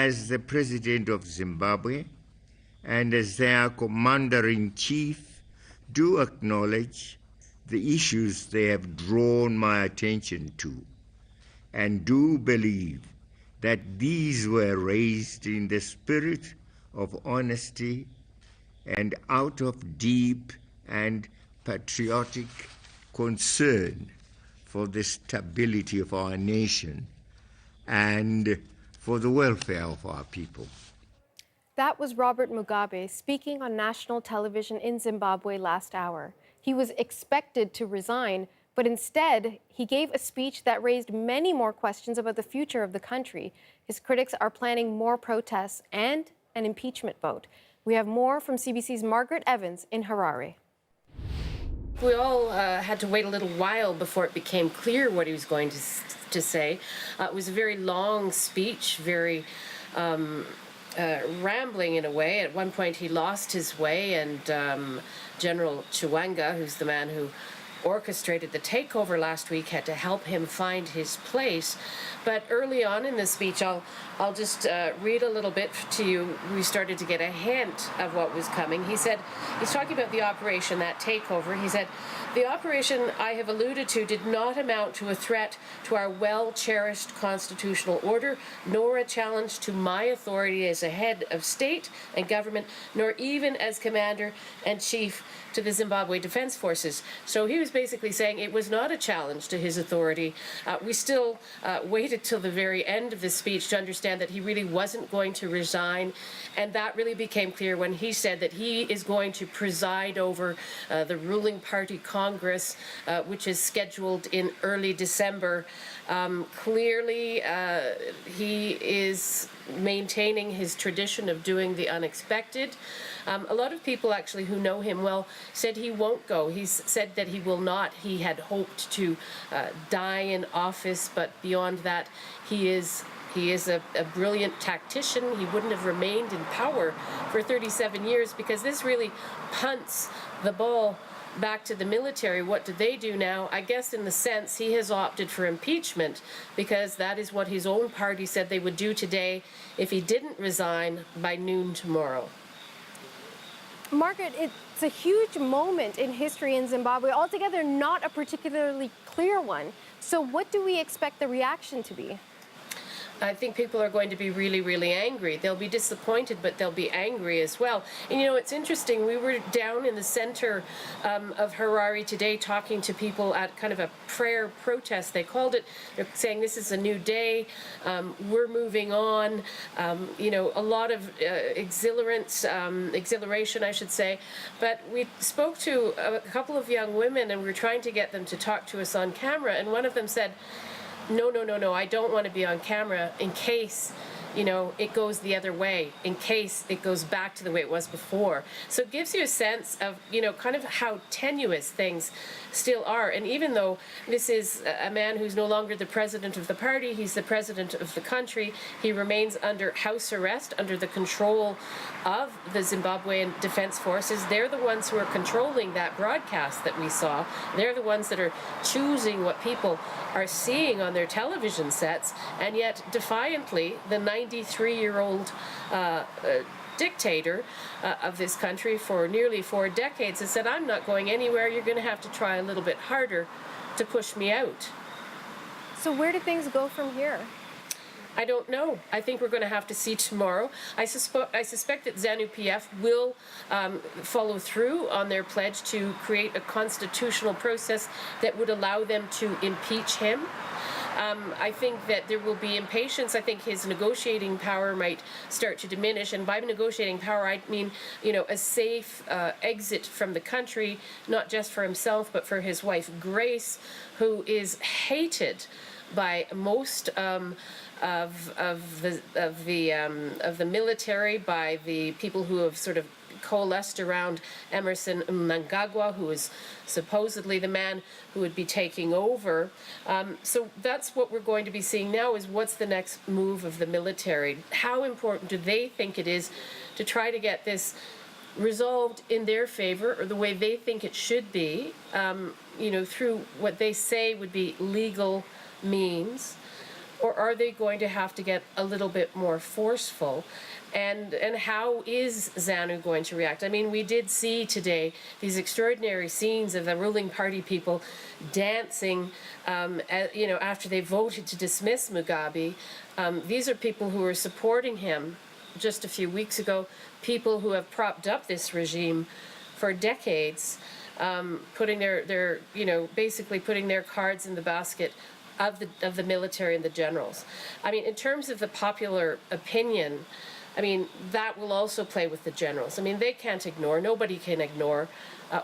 as the President of Zimbabwe and as their Commander-in-Chief, do acknowledge the issues they have drawn my attention to, and do believe that these were raised in the spirit of honesty and out of deep and patriotic concern for the stability of our nation and for the welfare of our people. That was Robert Mugabe speaking on national television in Zimbabwe last hour. He was expected to resign, but instead, he gave a speech that raised many more questions about the future of the country. His critics are planning more protests and an impeachment vote. We have more from CBC's Margaret Evans in Harare. We all had to wait a little while before it became clear what he was going to say. It was a very long speech, very rambling in a way. At one point he lost his way, and General Chiwanga, who's the man who orchestrated the takeover last week, had to help him find his place. But early on in the speech, I'll just read a little bit to you. We started to get a hint of what was coming. He said, he's talking about the operation, that takeover. He said, the operation I have alluded to did not amount to a threat to our well-cherished constitutional order, nor a challenge to my authority as a head of state and government, nor even as commander-in-chief to the Zimbabwe Defense Forces. So he was basically saying it was not a challenge to his authority. We still waited till the very end of the speech to understand that he really wasn't going to resign, and that really became clear when he said that he is going to preside over the ruling party Congress, which is scheduled in early December. Clearly, he is maintaining his tradition of doing the unexpected. A lot of people actually who know him well said he won't go. He's said that he will not. He had hoped to die in office, but beyond that, he is a brilliant tactician. He wouldn't have remained in power for 37 years because this really punts the ball back to the military. What do they do now? I guess in the sense he has opted for impeachment because that is what his own party said they would do today if he didn't resign by noon tomorrow. Margaret, it's a huge moment in history in Zimbabwe, altogether not a particularly clear one. So what do we expect the reaction to be? I think people are going to be really, really angry. They'll be disappointed, but they'll be angry as well. And you know, it's interesting. We were down in the center of Harare today talking to people at kind of a prayer protest, they called it. They're saying this is a new day. We're moving on. You know, a lot of exhilaration, I should say. But we spoke to a couple of young women, and we were trying to get them to talk to us on camera. And one of them said, no, I don't want to be on camera in case, you know, it goes the other way, in case it goes back to the way it was before. So it gives you a sense of, you know, kind of how tenuous things still are. And even though this is a man who's no longer the president of the party, he's the president of the country, he remains under house arrest, under the control of the Zimbabwean Defense Forces. They're the ones who are controlling that broadcast that we saw. They're the ones that are choosing what people are seeing on their television sets, and yet defiantly, the 93-year-old dictator of this country for nearly 4 decades has said, I'm not going anywhere, you're going to have to try a little bit harder to push me out. So where do things go from here? I don't know. I think we're going to have to see tomorrow. I suspect that ZANU-PF will follow through on their pledge to create a constitutional process that would allow them to impeach him. I think that there will be impatience. I think his negotiating power might start to diminish. And by negotiating power, I mean, you know, a safe exit from the country, not just for himself, but for his wife, Grace, who is hated by most of the military, by the people who have sort of coalesced around Emerson Mnangagwa, who is supposedly the man who would be taking over. So that's what we're going to be seeing now, is what's the next move of the military? How important do they think it is to try to get this resolved in their favor, or the way they think it should be, you know, through what they say would be legal means? or are they going to have to get a little bit more forceful? And how is ZANU going to react? I mean, we did see today these extraordinary scenes of the ruling party people dancing, after they voted to dismiss Mugabe. These are people who were supporting him just a few weeks ago, people who have propped up this regime for decades, putting basically putting their cards in the basket of the military and the generals. I mean, in terms of the popular opinion, I mean, that will also play with the generals. I mean, they can't ignore, nobody can ignore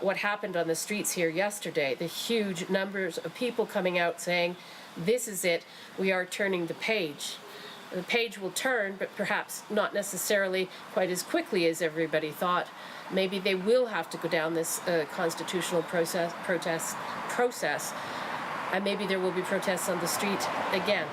what happened on the streets here yesterday. The huge numbers of people coming out saying, this is it, we are turning the page. The page will turn, but perhaps not necessarily quite as quickly as everybody thought. Maybe they will have to go down this constitutional process, and maybe there will be protests on the street again.